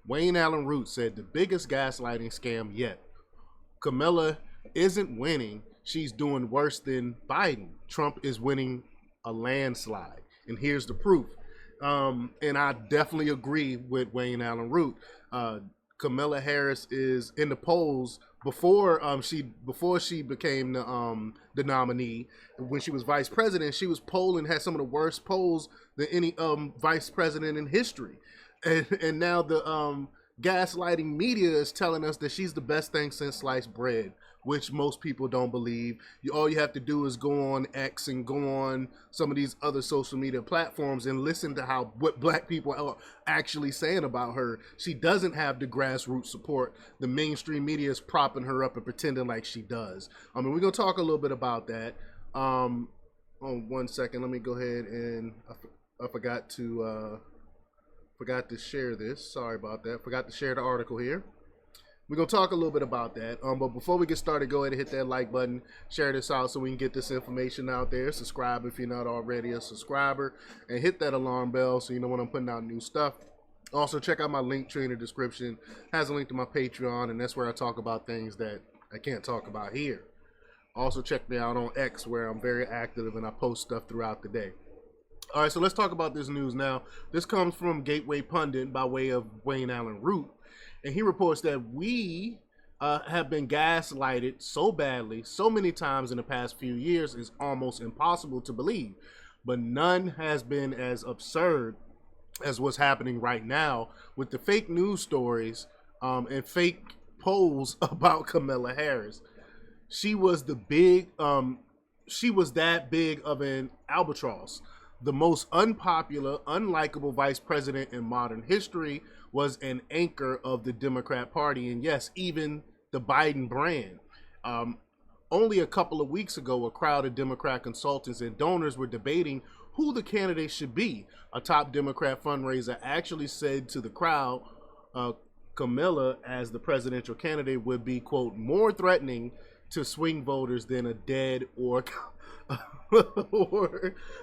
Wayne Allen Root said the biggest gaslighting scam yet. Kamala isn't winning. She's doing worse than Biden. Trump is winning a landslide. And here's the proof. And I definitely agree with Wayne Allen Root. Kamala Harris is in the polls before she became the nominee. When she was vice president, she was polling, had some of the worst polls than any vice president in history. And now the gaslighting media is telling us that she's the best thing since sliced bread, which most people don't believe. All you have to do is go on X and go on some of these other social media platforms and listen to what black people are actually saying about her. She doesn't have the grassroots support. The mainstream media is propping her up and pretending like she does. I mean, we're going to talk a little bit about that. Oh, 1 second. Let me go ahead and I forgot to share this. Sorry about that. Forgot to share the article here. We're going to talk a little bit about that. But before we get started, go ahead and hit that like button. Share this out so we can get this information out there. Subscribe if you're not already a subscriber. And hit that alarm bell so you know when I'm putting out new stuff. Also, check out my link tree in the description. It has a link to my Patreon, and that's where I talk about things that I can't talk about here. Also, check me out on X, where I'm very active and I post stuff throughout the day. All right, so let's talk about this news now. This comes from Gateway Pundit by way of Wayne Allen Root. And he reports that we have been gaslighted so badly, so many times in the past few years, it's almost impossible to believe. But none has been as absurd as what's happening right now with the fake news stories and fake polls about Kamala Harris. She was that big of an albatross. The most unpopular, unlikable vice president in modern history, was an anchor of the Democrat Party, and yes, even the Biden brand. Only a couple of weeks ago, a crowd of Democrat consultants and donors were debating who the candidate should be. A top Democrat fundraiser actually said to the crowd, Kamala as the presidential candidate would be, quote, more threatening to swing voters than a dead or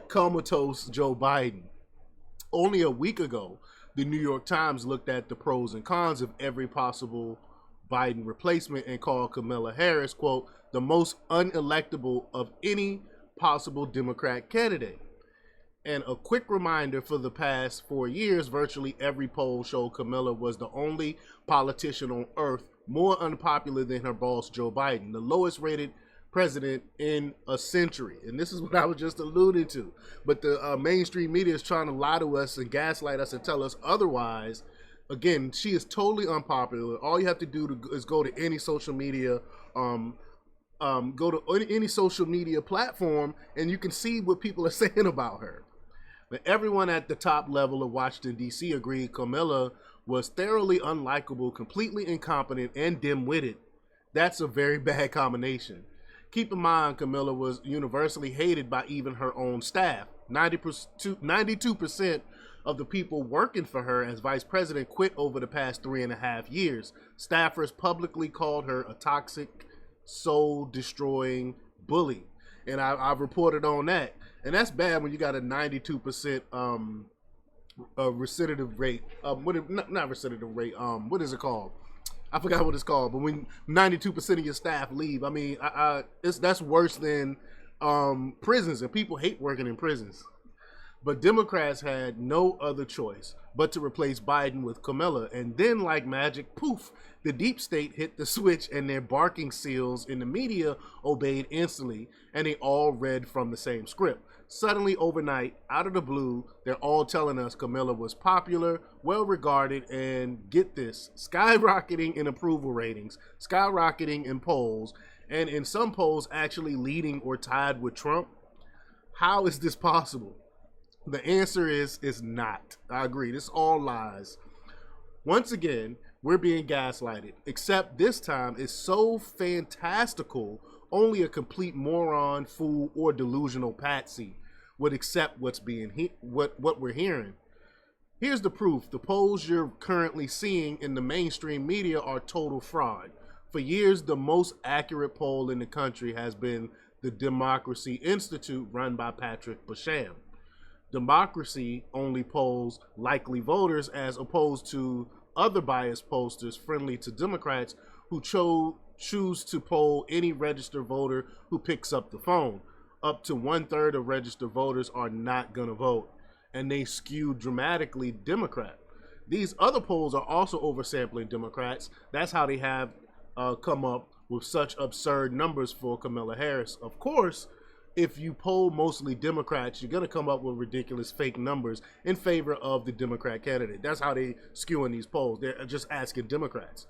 comatose Joe Biden. Only a week ago, the New York Times looked at the pros and cons of every possible Biden replacement and called Kamala Harris, quote, the most unelectable of any possible Democrat candidate. And a quick reminder, for the past 4 years, virtually every poll showed Kamala was the only politician on earth more unpopular than her boss, Joe Biden, the lowest rated president in a century. And this is what I was just alluding to. But the mainstream media is trying to lie to us and gaslight us and tell us otherwise. Again, she is totally unpopular. All you have to do is go to any social media, any social media platform, and you can see what people are saying about her. But everyone at the top level of Washington, D.C. agreed Kamala was thoroughly unlikable, completely incompetent, and dim-witted. That's a very bad combination. Keep in mind, Kamala was universally hated by even her own staff. 92% of the people working for her as vice president quit over the past 3.5 years. Staffers publicly called her a toxic, soul-destroying bully. And I've reported on that. And that's bad when you got a 92% recidivism rate. Not recidivism rate. What is it called? I forgot what it's called. But when 92% of your staff leave, I mean, that's worse than prisons, and people hate working in prisons. But Democrats had no other choice but to replace Biden with Kamala. And then, like magic, poof, the deep state hit the switch, and their barking seals in the media obeyed instantly, and they all read from the same script. Suddenly, overnight, out of the blue, they're all telling us Kamala was popular, well-regarded, and get this, skyrocketing in approval ratings, skyrocketing in polls, and in some polls actually leading or tied with Trump. How is this possible? The answer is not. I agree. This all lies. Once again, we're being gaslighted, except this time it's so fantastical, only a complete moron, fool, or delusional patsy would accept what we're hearing. Here's the proof. The polls you're currently seeing in the mainstream media are total fraud. For years, the most accurate poll in the country has been the Democracy Institute, run by Patrick Basham. Democracy only polls likely voters as opposed to other biased pollsters friendly to Democrats who choose to poll any registered voter who picks up the phone. Up to 1/3 of registered voters are not going to vote, and they skew dramatically Democrat. These other polls are also oversampling Democrats. That's how they have come up with such absurd numbers for Kamala Harris. Of course, if you poll mostly Democrats, you're going to come up with ridiculous fake numbers in favor of the Democrat candidate. That's how they skew in these polls. They're just asking Democrats.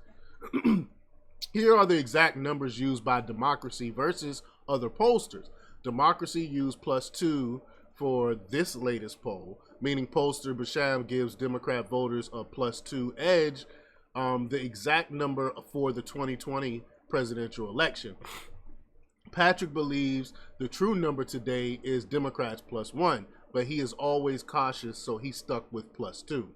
Here are the exact numbers used by Democracy versus other pollsters. Democracy used +2 for this latest poll, meaning pollster Basham gives Democrat voters a +2 edge, the exact number for the 2020 presidential election. Patrick believes the true number today is Democrats +1, but he is always cautious, so he stuck with +2.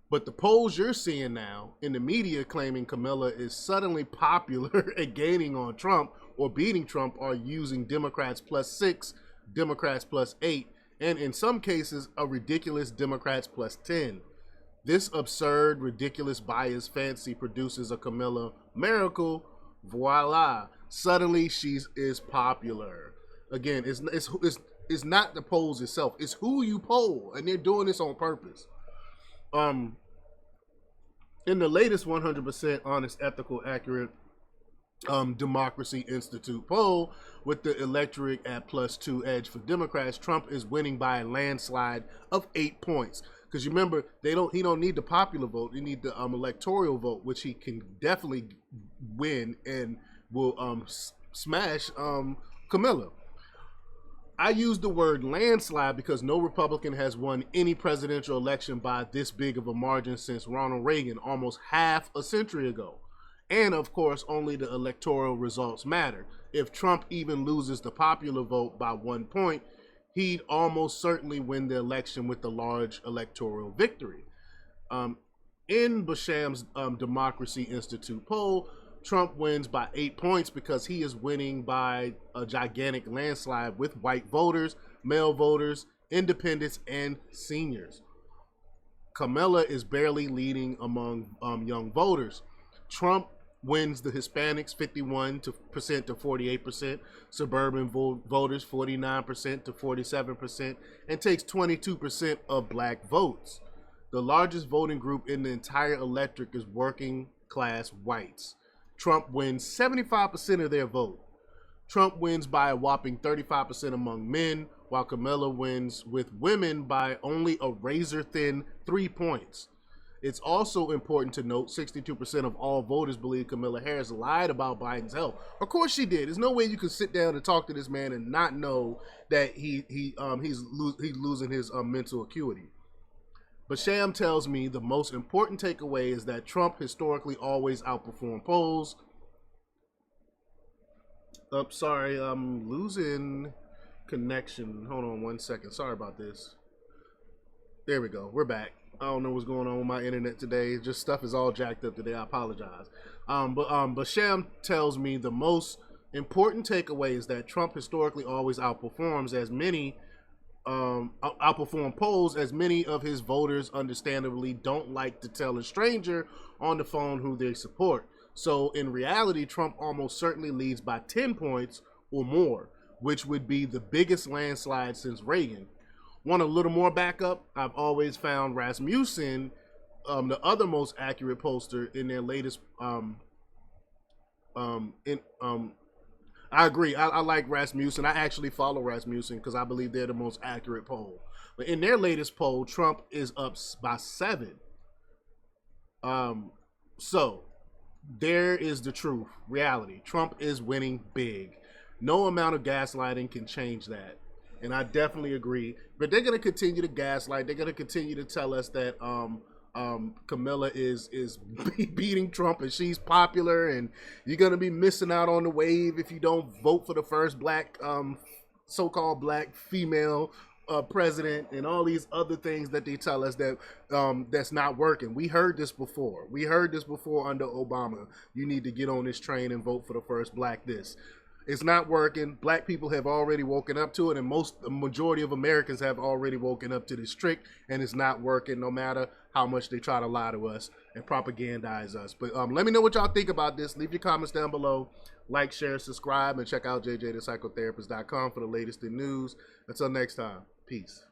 But the polls you're seeing now in the media claiming Kamala is suddenly popular and gaining on Trump or beating Trump are using Democrats +6, Democrats +8, and in some cases, a ridiculous Democrats +10. This absurd, ridiculous bias fancy produces a Kamala miracle. Voila. Suddenly she is popular. Again, it's not the polls itself. It's who you poll, and they're doing this on purpose. In the latest 100% honest, ethical, accurate Democracy Institute poll with the electorate at +2 edge for Democrats, Trump is winning by a landslide of 8 points. Because you remember, he don't need the popular vote. He need the electoral vote, which he can definitely win and will smash Kamala. I use the word landslide because no Republican has won any presidential election by this big of a margin since Ronald Reagan almost half a century ago. And of course, only the electoral results matter. If Trump even loses the popular vote by 1 point, he'd almost certainly win the election with the large electoral victory. In Basham's Democracy Institute poll, Trump wins by 8 points because he is winning by a gigantic landslide with white voters, male voters, independents, and seniors. Kamala is barely leading among young voters. Trump wins the Hispanics 51% to 48%, suburban voters 49% to 47%, and takes 22% of black votes. The largest voting group in the entire electorate is working class whites. Trump wins 75% of their vote. Trump wins by a whopping 35% among men, while Kamala wins with women by only a razor-thin 3 points. It's also important to note 62% of all voters believe Kamala Harris lied about Biden's health. Of course she did. There's no way you can sit down and talk to this man and not know that he's losing his mental acuity. Basham tells me the most important takeaway is that Trump historically always outperformed polls. Sorry, I'm losing connection. Hold on 1 second. Sorry about this. There we go. We're back. I don't know what's going on with my internet today. Just stuff is all jacked up today. I apologize. But Basham tells me the most important takeaway is that Trump historically always outperform polls, as many of his voters understandably don't like to tell a stranger on the phone who they support. So in reality, Trump almost certainly leads by 10 points or more, which would be the biggest landslide since Reagan. Want a little more backup? I've always found Rasmussen, the other most accurate pollster in their latest. I agree. I like Rasmussen. I actually follow Rasmussen because I believe they're the most accurate poll. But in their latest poll, Trump is up by 7. So there is the truth, reality. Trump is winning big. No amount of gaslighting can change that. And I definitely agree. But they're going to continue to gaslight. They're going to continue to tell us that Kamala is beating Trump and she's popular and you're going to be missing out on the wave if you don't vote for the first black, so-called black female president and all these other things that they tell us that that's not working. We heard this before. We heard this before under Obama. You need to get on this train and vote for the first black this. It's not working. Black people have already woken up to it, and the majority of Americans have already woken up to this trick, and it's not working no matter how much they try to lie to us and propagandize us. But let me know what y'all think about this. Leave your comments down below. Like, share, subscribe, and check out jjthepsychotherapist.com for the latest in news. Until next time, peace.